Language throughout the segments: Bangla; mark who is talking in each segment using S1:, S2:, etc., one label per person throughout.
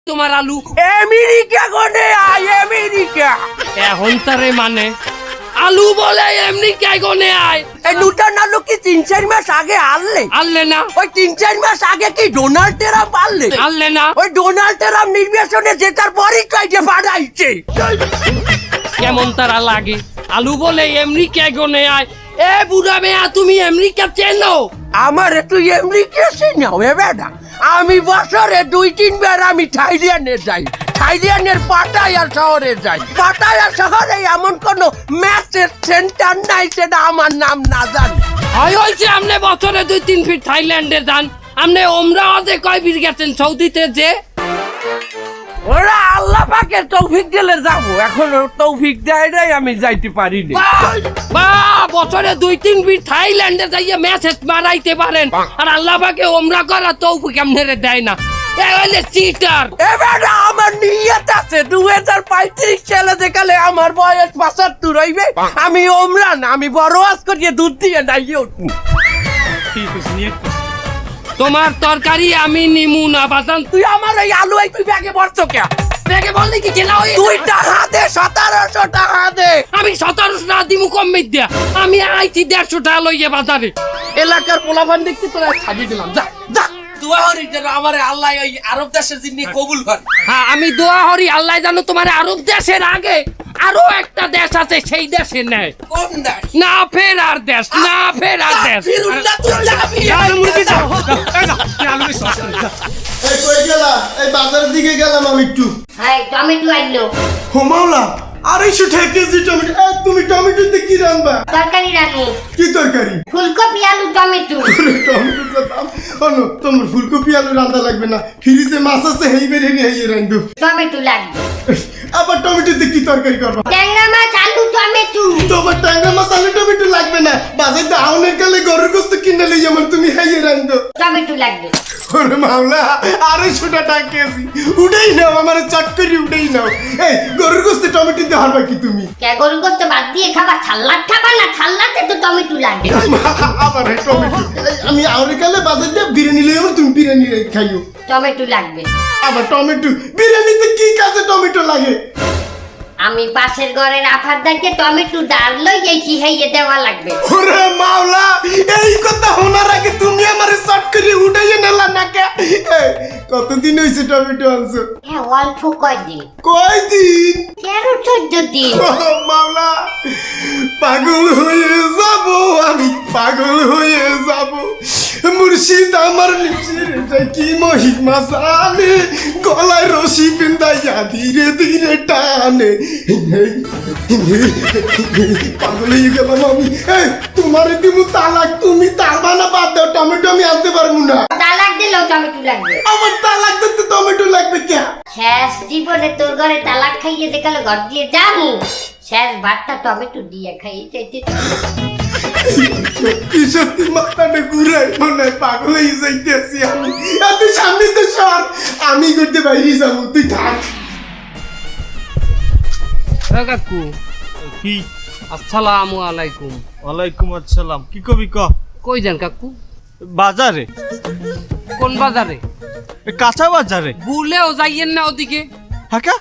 S1: তোমার আলু
S2: আমেরিকা কোনে আয় আমেরিকা
S1: এখন তারে মানে আলু বলে এমনি কে গনে আয়
S2: এই নূতন আলু কি 3-4 মাস আগে
S1: আনলে না
S2: ওই 3-4 মাস আগে কি ডোনাল্ড ট্রাম্প
S1: আনলে না
S2: ওই ডোনাল্ড ট্রাম্প নির্বাচনে জেতার পরই কইতে বাড়াইছে
S1: কেমন তারা লাগে আলু বলে এমনি কে গনে আয় এ বুড়া মেয়া তুমি আমেরিকা চেনো
S2: আমার একটু আমেরিকা চিনাও এ বেটা আমি বছরে 2-3 বার আমি থাইল্যান্ডে যাই থাইল্যান্ডের পাটায়া শহরে যাই পাটায়া শহরে এমন কোন ম্যাচের সেন্টার নাই সেটা আমার নাম না জানি
S1: হয় হয়েছে আপনি বছরে 2-3 ফিট থাইল্যান্ডে যান আপনি ওমরাওতে কয় ফিট গেছেন সৌদিতে যে
S2: ওরা আল্লাহ পাকের তৌফিক দিলে যাবো এখন তৌফিক দেয় নাই আমি যাইতে পারিনি
S1: বা বছরে 2-3 ফিট থাইল্যান্ডে যাইয়ে মেসেজ মারাইতে পারেন আর আল্লাহ পাকে ওমরা করা তৌফিক আপনারে দেয় না এ হইলে চিটার
S2: এবার আমার নিয়ত আছে 2035 সালে যেকালে আমার বয়স 75 হইবে আমি ওমরান আমি বড় আজ করিয়ে দুধ দিয়ে নাইয়ে উঠবো
S1: তোমার তরকারি আমি নিমু না বাজান
S2: তুই আমার এই আলু এই তুই ব্যাগে ভরছো কে
S1: দেখে বললি কি কেনা হয়ে
S2: তুই টাকা দে 1700 টাকা দে
S1: আমি 1700 টাকা দিমু কম দিয়া আমি আইছি 150 টাকা লইয়ে বাজারে
S2: এলাকার পোলাপান দেখছি তোরা ছাড়িয়ে দিলাম যা যা দোয়া করি যেন আমার আল্লাহ এই আরব দেশের জিন্নি কবুল করে
S1: হ্যাঁ আমি দোয়া করি আল্লাহ জানো তোমার আরব দেশের আগে আরো একটা দেশ আছে সেই দেশে নেয়
S2: কোন দেশ
S1: না ফের আর দেশ না ফের আর দেশ
S2: ফিরুল্লাহ তুই যাবি
S3: এই কই গেলা এই বাজারের দিকে গেলাম আমি একটু
S4: হাই টমেটো আইলো
S3: ও মাওলা 250 টাকা কেজি টমেটো তুমি টমেটো দিয়ে কি রান্না
S4: তরকারি রাখো
S3: কি তরকারি
S4: ফুলকপি আলু টমেটো
S3: টমেটো দাম অন্য তোমার ফুলকপি আলু রান্না লাগবে না ফ্রিজে মাছ আছে হেই বেরে নিয়ে এই রান্ধু
S4: টমেটো লাগবে
S3: আবার টমেটো দিয়ে কি তরকারি করবা
S4: ট্যাংরা মাছ আলু টমেটো
S3: তোমার ট্যাংরা মাছ আলু টমেটো লাগবে না বাজারে তো আউনের কালে গরুর গোস্ত কিনে লই আমার তুমি হেই রান্ধু
S4: টমেটো লাগবে
S3: ওরে মাওলা 250 টাকা কেজি উড়েই নাও আমার চট করে উড়েই নাও এই গরুর গোস্ত টমেটো দিয়ে হারবা কি তুমি
S4: কে গরু গোস্ত বাদ দিয়ে খাবা ছাল্লাদ খাবা না ছাল্লাতে তো টমেটো লাগবে
S3: আবার এই টমেটো আমি আউনের কালে বাজারে দিয়ে বিরিয়ানি লই আমার তুমি বিরিয়ানি খাইও
S4: টমেটো লাগবে
S3: আবার টমেটো বিরিয়ানিতে কি কাজে টমেটো লাগে
S4: আমি পাশের ঘরের আফার দাকে টমেটো ডাল লই গেছি হেইয়ে দেওয়া লাগবে
S3: ওরে মাওলা এই কথা শোনার আগে তুমি আমারে শর্ট করে উঠাইয়ে নেলা না কে এই, কতদিন হইছে টমেটো আনছো
S4: হ্যাঁ অল্প কয়দিন
S3: কয়দিন
S4: 13-14 দিন
S3: ও মাওলা পাগল হয়ে যাব আমি পাগল হয়ে যাব মুর্শিদ আমার নিচের কি মহিমা জানে গলায় রশি পিন্দাইয়া ধীরে ধীরে টানে পাগল হয়ে গেলাম আমি এই তোমার দিমু তালাক তুমি তালবা না বাদ দাও টমেটো আমি আনতে পারবো না
S4: তালাক দিলেও টমেটো লাগবে
S3: আমার তালাক দিতে টমেটো লাগবে কে
S4: শেষ জীবনে তোর ঘরে তালাক খাইয়ে দেখালে ঘর দিয়ে যামু শেষ ভাতটা টমেটো দিয়ে খাইয়ে চাইতে
S3: সত্যি সত্যি মাথাটা ঘুরাই মনে হয় পাগল হয়ে যাইতেছি আমি তুই সামনে তো সর আমি করতে বাইরে যাবো তুই থাক
S1: কাকু
S5: কি
S1: আসসালামু আলাইকুম
S5: ওয়ালাইকুম আসসালাম কি কবি ক
S1: কই যান কাকু
S5: বাজারে
S1: কোন বাজারে
S5: কাঁচা বাজারে
S1: ভুলেও যাইয়েন না ওদিকে
S5: হাকা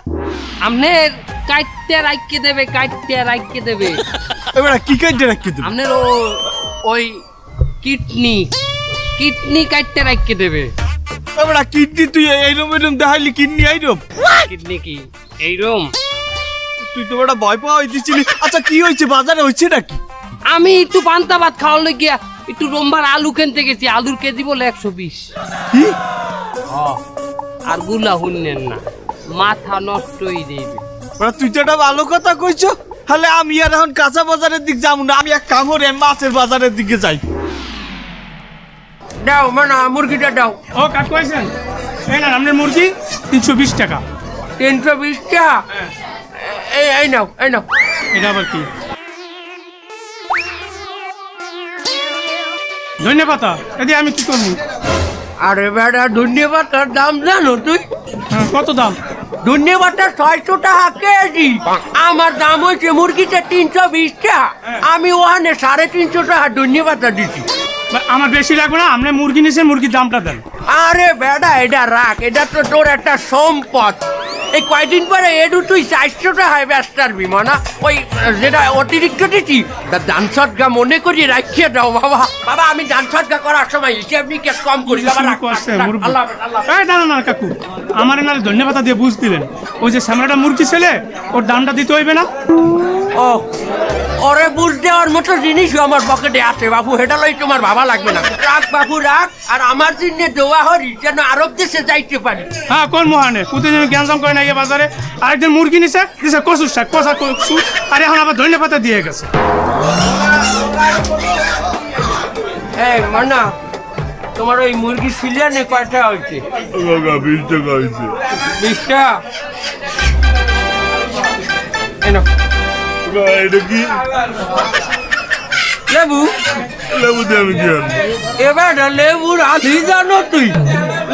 S1: আমনের কাটতে রাইকে দেবে
S5: এবার কি কাটতে রাখতে দেব
S1: আমনের ওই কিডনি কাটতে রাইকে দেবে
S5: এবার কিডনি তুই এইরকম এরকম দেখাইলি কিডনি এইরকম
S1: কিডনি কি এইরম
S5: তুই তো বড় ভয় পাওয়া হইতেছিলি আচ্ছা কি হয়েছে বাজারে হয়েছে নাকি
S1: আমি একটু পান্তা ভাত খাওয়ার গিয়া একটু রোমবার আলু কিনতে গেছি আলুর কেজি বলে 120
S5: কি
S1: আর গুলা হুননেন না মাথা নষ্টই দেবে
S5: ওরা তুই তো একটা ভালো কথা কইছো তাহলে আমি আর এখন কাঁচা বাজারের দিক যাবো না আমি এক কাম করে মাছের বাজারের দিকে যাই
S2: দাও মানে মুরগিটা দাও
S6: ও কাজ করেছেন এই না আপনার মুরগি 320 টাকা
S2: 320 টাকা এই নাও
S6: এটা আবার কি ধন্যবাদ এদি আমি কি করবো
S2: আরে বেটা ধন্যবাদটার দাম জানো তুই
S6: হ্যাঁ কত দাম
S2: ধন্যবাদটা 600 টাকা কেজি আমার দাম হয়েছে মুরগিটা 320 টাকা আমি ওখানে 350 টাকা ধন্যবাদটা দিচ্ছি
S6: আমার বেশি লাগবে না, আপনি মুরগি নিছেন, মুরগির দামটা দেন।
S2: আরে বেটা এটা রাখ, এটা তো তোর একটা সম্পদ। এই কয়দিন পরে এডু তুই 400 টাকায় ব্যস্ত পারবি মানা, ওই যেটা অতিরিক্ত দিচ্ছি দান সদগা মনে করি রাখিয়ে দাও বাবা। বাবা আমি দান সদগা করার সময় হিসেব নিকেশ কম করি বাবা। রাখ,
S6: কষ্টে
S2: রাখ,
S6: মুরগি।
S2: আল্লাহ হাফেজ, আল্লাহ হাফেজ।
S6: এই দাঁড়ান না কাকু, আমার নাহলে ধন্যবাদ দিয়ে বুঝ দিলেন। ওই যে সামনেটা মুরগি ছেলে, ওর দামটা দিতে হইবে না?
S2: ও ওরে বুঝ দেওয়ার মতো জিনিসও আমার পকেটে আছে বাবু, এটা লই তোমার ভাবা লাগবে না। রাখ বাবু রাখ, আর আমার জন্য দোয়া হরি যেন আরব দেশে যাইতে পারি।
S6: হ্যাঁ, কোন মহানে প্রতিদিন গ্যাঞ্জাম করে না এই বাজারে। আরেকদিন মুরগি নিছে, দিছে কচুর শাক, কষা কচু, আর এখন আবার ধন্যবাদ দিয়ে গেছে।
S2: এই মানা, তোমার ওই মুরগি সিলিয়ানে কয়টা হয়েছে?
S3: 20 টাকা হয়েছে।
S2: 20 টাকা। এই নাও।
S3: এটা কি
S2: লেবু।
S3: লেবু দিয়ে আমি কি আনবো?
S2: এবার লেবুর আলি জানো তুই?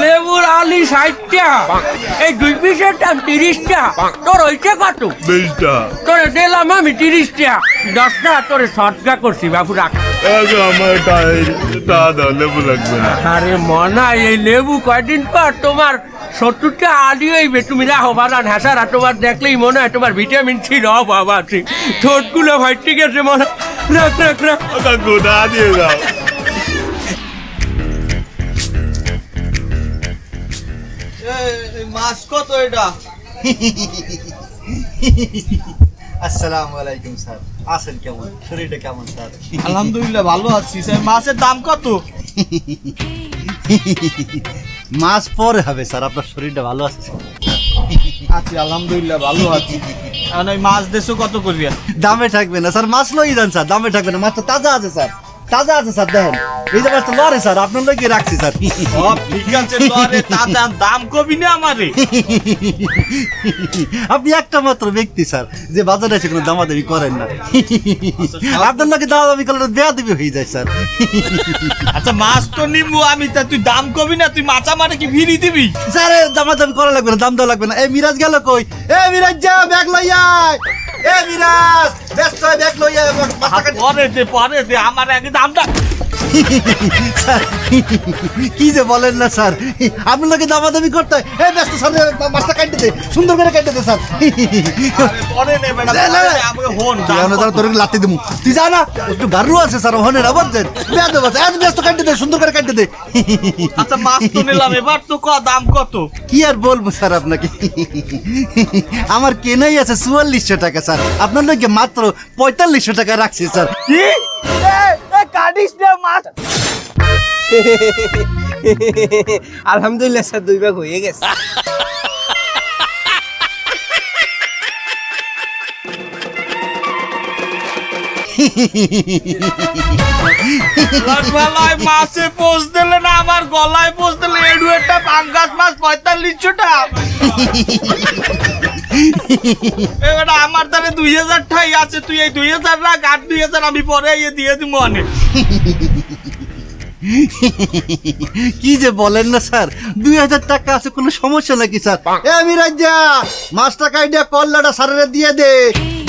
S2: লেবুর আলি 60 টাকা, এই 2 পিসের দাম 30 টাকা। তোর হয়েছে কত?
S3: 20 টাকা।
S2: তোরে দিলাম আমি 30 টাকা, 10 টাকা তোরে সৎকা করছি বাবু। রাখ।
S3: আগে আমার টাকা দাও, লেবু লাগবে না।
S2: আরে মনা, এই লেবু কয়দিন পর তোমার 70 টাকা আলি হইবে। তুমি রাখো বাদান হ্যাঁ, তোমার দেখলেই মনে হয় তোমার ভিটামিন সির অভাব আছে। ঠোঁটগুলো ভাই ঠিক আছে মনে। রাখ রাখ রাখ।
S3: কাকু টাকা দিয়ে দাও।
S5: মাছ কত এটা?
S7: আসসালামু আলাইকুম স্যার, আছেন কেমন? শরীরটা কেমন স্যার?
S5: আলহামদুলিল্লাহ ভালো আছি স্যার। মাছের দাম কত?
S7: মাছ পরে হবে স্যার, আপনার শরীরটা ভালো আছে স্যার?
S5: আছি আলহামদুলিল্লাহ ভালো আছি। এখন ওই মাছ দেশো কত করবি?
S7: দামে থাকবে না স্যার, মাছ লই যান স্যার, দামে থাকবে না। মাছটা তাজা আছে স্যার, তাজা আছে স্যার। দেখেন এই যে মাছটা লড়ে স্যার, আপনার লোক রাখছি স্যার।
S5: ঠিক আছে, তোরে তাজা দাম কবি না আমারে।
S7: আপনি একটা মাত্র ব্যক্তি স্যার যে বাজারে এসে কোনো দামাদামি করেন না। আপনার লোকে দামাদামি করলে বেয়াদবি হয়ে যায় স্যার।
S5: আচ্ছা মাছ তো নিবো আমি, তা তুই দাম কবি না, তুই মাছ আমারে কি ফিরি দিবি?
S7: স্যার দামাদামি করা লাগবে না, দাম দেওয়া লাগবে না। এই মিরাজ গেল কই? এ মিরাজ যা ব্যাগ লইয়া আয়। এ মিরাজ ব্যস্ত হয়ে ব্যাগ লইয়া আয়, মাছটা
S5: পরে দে আমার আগে দামটা।
S7: স্যার কি যে বলেন না স্যার, আপনার লোকে দামাদামি করতে হয়। এই ব্যস্ত স্যার, মাছটা কাটতে দে, সুন্দর করে কাটতে দে স্যার।
S5: পরে নে বেটা,
S7: না, না, না।
S5: আমাকে হন
S7: তুই জানো তারা তোর লাত্তি দিমু, তুই যা না, একটু গারু আছে স্যার, ওখানে না বলছেন বেয়াদব আছে। এত ব্যস্ত কাটতে দে, সুন্দর করে কাটতে দে।
S5: আচ্ছা মাছ তো নিলাম, এবার তো দাম কত?
S7: কি আর বলবো স্যার আপনাকে, আমার কেনাই আছে 4400 টাকা স্যার, আপনার লোকে মাত্র 4500 টাকা রাখছি স্যার।
S5: কি কাটিস না মাছ?
S8: আলহামদুলিল্লাহ স্যার, 2 ভাগ হয়ে গেছে।
S5: গলায় মাছে পোষ দিলে না, আমার গলায় পোষ দিলে। এডু একটা পাঙ্গাস মাছ 4500 টাকা। এবারে আমার দ্বারা 2000 টাই আছে, তুই এই 2000 রাখ, আর 2000 আমি পরে দিয়ে দিব অনেক।
S7: কি যে বলেন না স্যার, 2000 টাকা আছে, কোনো সমস্যা নাকি স্যার? এ মিরাজ্জা মাছটা কাইডা কল্লাটা সারারে দিয়ে দে,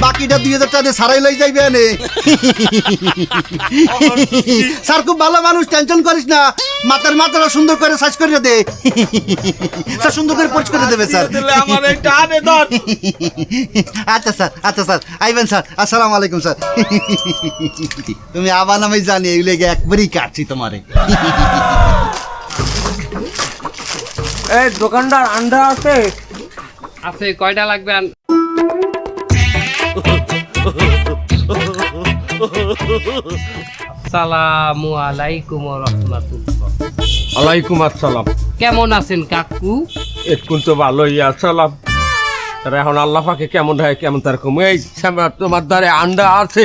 S7: বাকিটা 2000 টাকা দিয়ে সারাই লই যাইবে আনে। স্যার খুব ভালো মানুষ, টেনশন করিস না, মাথাটা সুন্দর করে সাইজ করে দে স্যার, সুন্দর করে পরিষ্কার করে দেবে স্যার।
S5: দিলে আমার একটা আনে ধর।
S7: আচ্ছা স্যার, আচ্ছা স্যার, আইবেন স্যার। আসসালামু আলাইকুম স্যার। তুমি আবার আমি জানি এই লেগে একবারই কাটছি তোমারে।
S2: এই দোকানদার আন্ডা আছে?
S1: আছে, কয়টা লাগবে? আসসালামু আলাইকুম ওয়া রাহমাতুল্লাহ।
S2: ওয়ালাইকুম আসসালাম।
S1: কেমন আছেন কাকু?
S2: এখন তো ভালোই আসসালাম। তারা এখন আল্লাহ পাকে কেমন হয় কেমন তার কম। এই তোমার দ্বারে আন্ডা আছে?